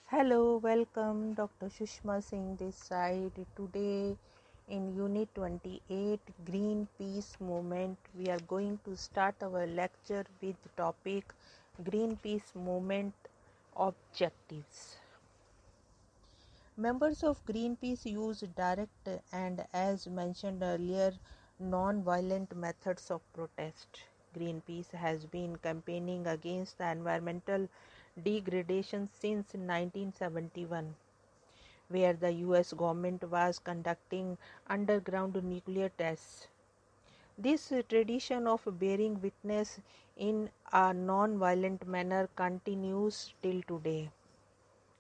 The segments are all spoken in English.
Hello, welcome. Dr. Sushma Singh this side. Today in Unit 28 Greenpeace Movement, we are going to start our lecture with the topic Greenpeace Movement Objectives. Members of Greenpeace use direct and, as mentioned earlier, non-violent methods of protest. Greenpeace has been campaigning against the environmental degradation since 1971, where the US government was conducting underground nuclear tests. This tradition of bearing witness in a non-violent manner continues till today.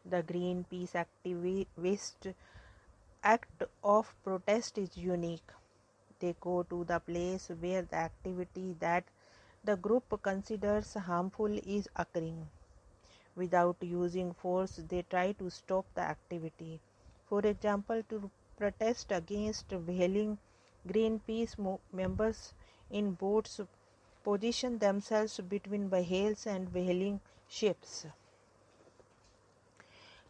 The Greenpeace activist act of protest is unique. They go to the place where the activity that the group considers harmful is occurring. Without using force, they try to stop the activity. For example, to protest against whaling, Greenpeace members in boats position themselves between whales and whaling ships.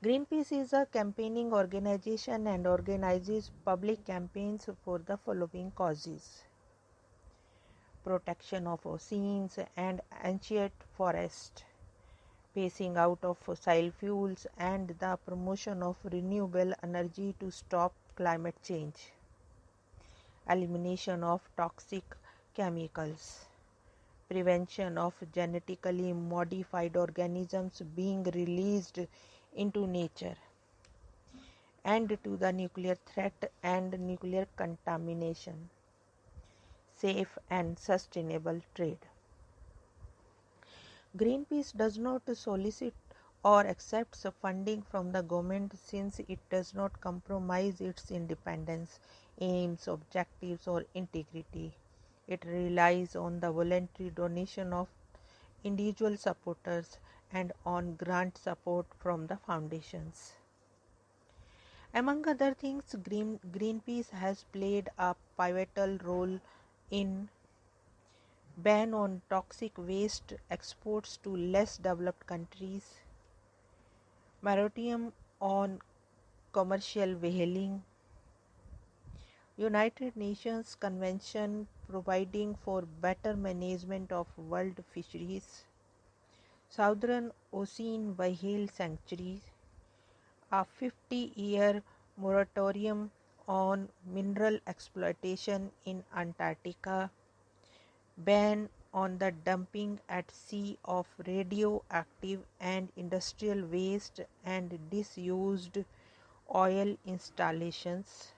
Greenpeace is a campaigning organization and organizes public campaigns for the following causes: protection of oceans and ancient forests, phasing out of fossil fuels, and the promotion of renewable energy to stop climate change, elimination of toxic chemicals, prevention of genetically modified organisms being released into nature, end to the nuclear threat and nuclear contamination, safe and sustainable trade. Greenpeace does not solicit or accepts funding from the government since it does not compromise its independence, aims, objectives, or integrity. It relies on the voluntary donation of individual supporters and on grant support from the foundations. Among other things, Greenpeace has played a pivotal role in ban on toxic waste exports to less developed countries, moratorium on commercial whaling, United Nations Convention providing for better management of world fisheries, Southern Ocean Whale Sanctuary, a 50-year moratorium on mineral exploitation in Antarctica, ban on the dumping at sea of radioactive and industrial waste and disused oil installations,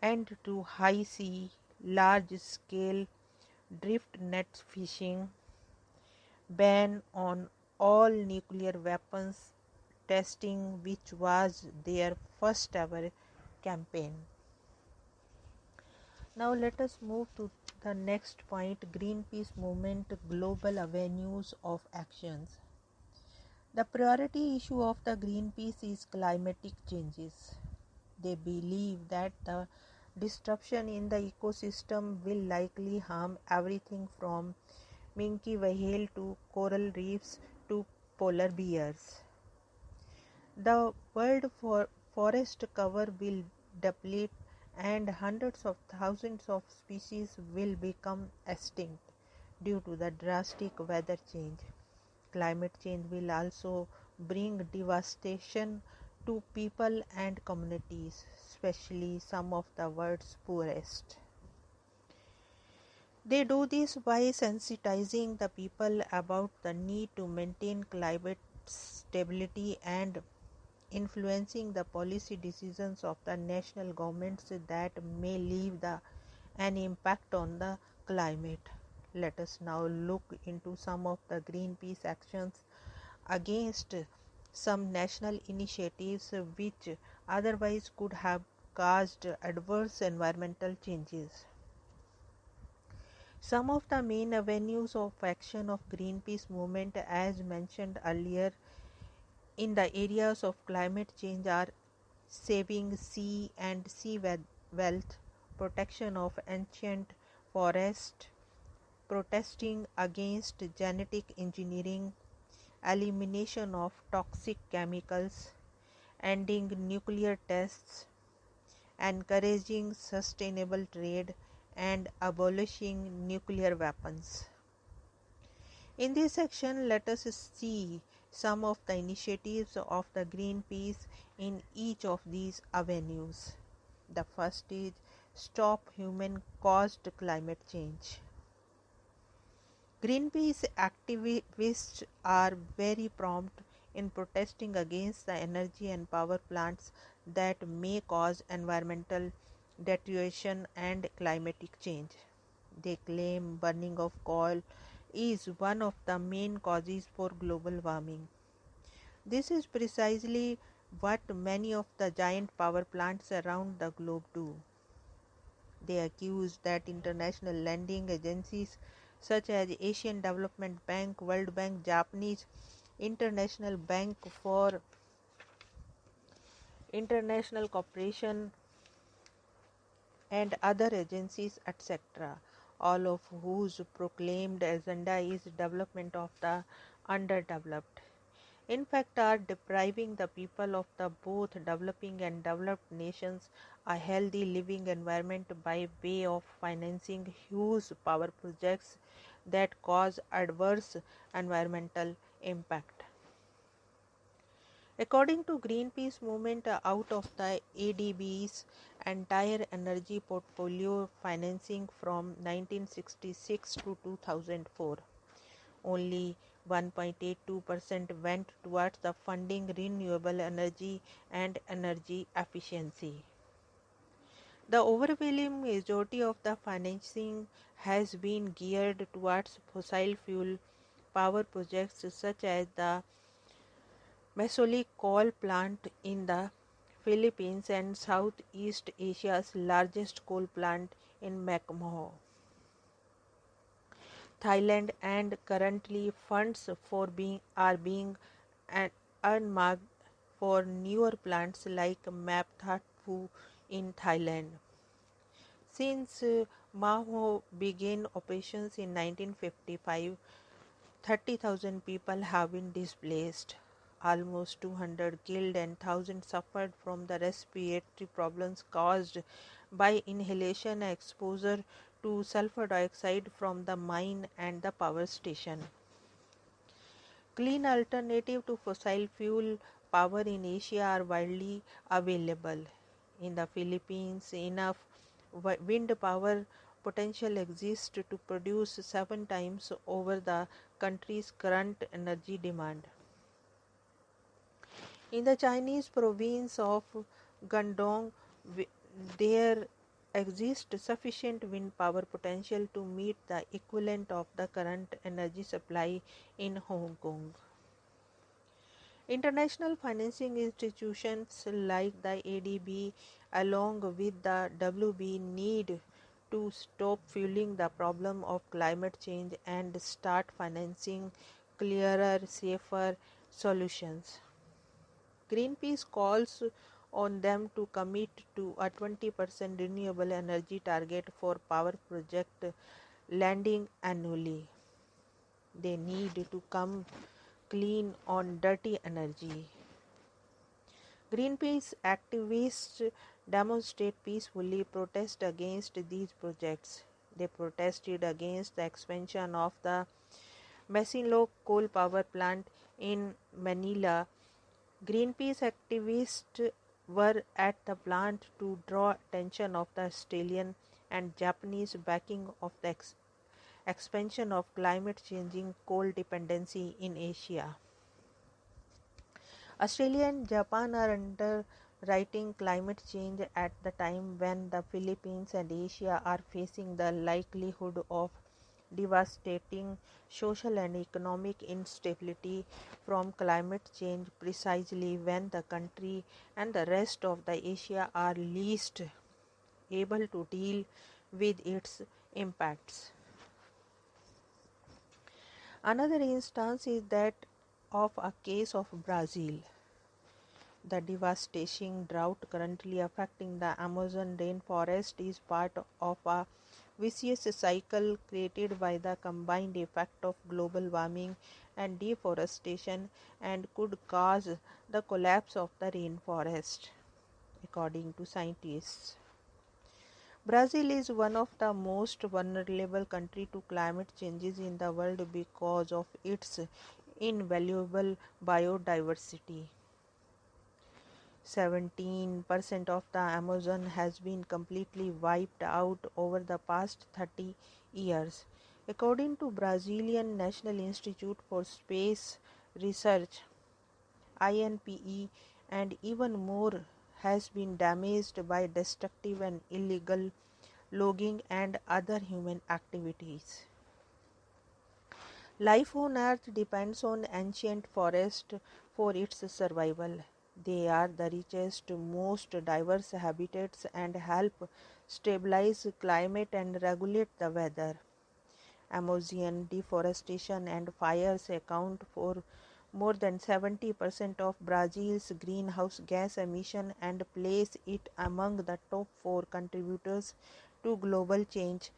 and to high sea, large scale drift net fishing, ban on all nuclear weapons testing, which was their first ever campaign. Now let us move to the next point: Greenpeace movement global avenues of actions. The priority issue of the Greenpeace is climatic changes. They believe that the disruption in the ecosystem will likely harm everything from minke whale to coral reefs to polar bears. The world forest cover will deplete and hundreds of thousands of species will become extinct due to the drastic weather change. Climate change will also bring devastation to people and communities, especially some of the world's poorest. They do this by sensitizing the people about the need to maintain climate stability and influencing the policy decisions of the national governments that may leave an impact on the climate. Let us now look into some of the Greenpeace actions against some national initiatives which otherwise could have caused adverse environmental changes. Some of the main avenues of action of Greenpeace movement, as mentioned earlier, in the areas of climate change are saving sea and sea wealth, protection of ancient forest, protesting against genetic engineering, elimination of toxic chemicals, ending nuclear tests, encouraging sustainable trade, and abolishing nuclear weapons. In this section, let us see some of the initiatives of the Greenpeace in each of these avenues. The first is Stop Human-Caused Climate Change. Greenpeace activists are very prompt in protesting against the energy and power plants that may cause environmental deterioration and climatic change. They claim burning of coal is one of the main causes for global warming. This is precisely what many of the giant power plants around the globe do. They accuse that international lending agencies such as Asian Development Bank, World Bank, Japanese International Bank for International Cooperation and other agencies, etc., all of whose proclaimed agenda is development of the underdeveloped, in fact are depriving the people of the both developing and developed nations a healthy living environment by way of financing huge power projects that cause adverse environmental impact. According to Greenpeace movement, out of the ADB's entire energy portfolio financing from 1966 to 2004, only 1.82% went towards the funding renewable energy and energy efficiency. The overwhelming majority of the financing has been geared towards fossil fuel power projects such as the MSO-003 coal plant in the Philippines and Southeast Asia's largest coal plant in McMahon, Thailand, and currently funds are being earmarked for newer plants like Mapthatpu in Thailand. Since Maho began operations in 1955, 30,000 people have been displaced, almost 200 killed, and thousands suffered from the respiratory problems caused by inhalation and exposure to sulfur dioxide from the mine and the power station. Clean alternatives to fossil fuel power in Asia are widely available. In the Philippines, enough wind power potential exists to produce 7 times over the country's current energy demand. In the Chinese province of Guangdong, there exists sufficient wind power potential to meet the equivalent of the current energy supply in Hong Kong. International financing institutions like the ADB along with the WB need to stop fueling the problem of climate change and start financing clearer, safer solutions. Greenpeace calls on them to commit to a 20% renewable energy target for power project lending annually. They need to come clean on dirty energy. Greenpeace activists demonstrate peacefully protest against these projects. They protested against the expansion of the Masilo coal power plant in Manila. Greenpeace activists were at the plant to draw attention of the Australian and Japanese backing of the expansion of climate changing coal dependency in Asia. Australia and Japan are underwriting climate change at the time when the Philippines and Asia are facing the likelihood of devastating social and economic instability from climate change, precisely when the country and the rest of the Asia are least able to deal with its impacts. Another instance is that of a case of Brazil. The devastating drought currently affecting the Amazon rainforest is part of a vicious cycle created by the combined effect of global warming and deforestation and could cause the collapse of the rainforest, according to scientists. Brazil is one of the most vulnerable countries to climate changes in the world because of its invaluable biodiversity. 17% of the Amazon has been completely wiped out over the past 30 years. According to Brazilian National Institute for Space Research, INPE, and even more has been damaged by destructive and illegal logging and other human activities. Life on Earth depends on ancient forests for its survival. They are the richest, most diverse habitats and help stabilize climate and regulate the weather. Amazonian deforestation and fires account for more than 70% of Brazil's greenhouse gas emission and place it among the top 4 contributors to global change.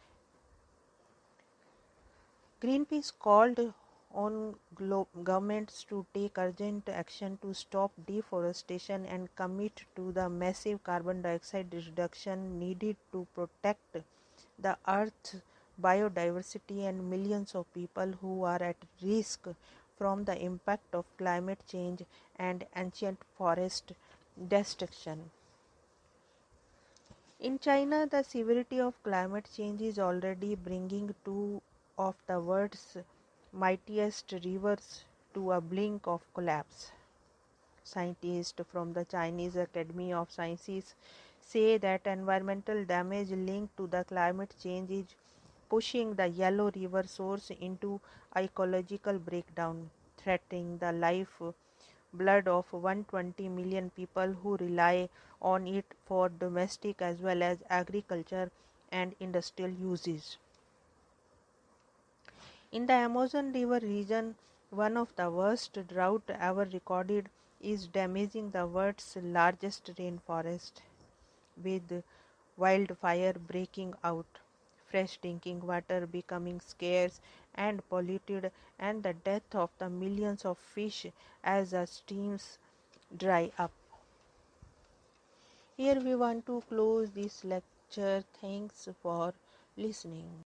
Greenpeace called on governments to take urgent action to stop deforestation and commit to the massive carbon dioxide reduction needed to protect the Earth's biodiversity and millions of people who are at risk from the impact of climate change and ancient forest destruction. In China, the severity of climate change is already bringing two of the world's mightiest rivers to a blink of collapse. Scientists from the Chinese Academy of Sciences say that environmental damage linked to the climate change is pushing the Yellow River source into ecological breakdown, threatening the life blood of 120 million people who rely on it for domestic as well as agriculture and industrial uses. In the Amazon River region, one of the worst drought ever recorded is damaging the world's largest rainforest, with wildfire breaking out, fresh drinking water becoming scarce and polluted, and the death of the millions of fish as the streams dry up. Here we want to close this lecture. Thanks for listening.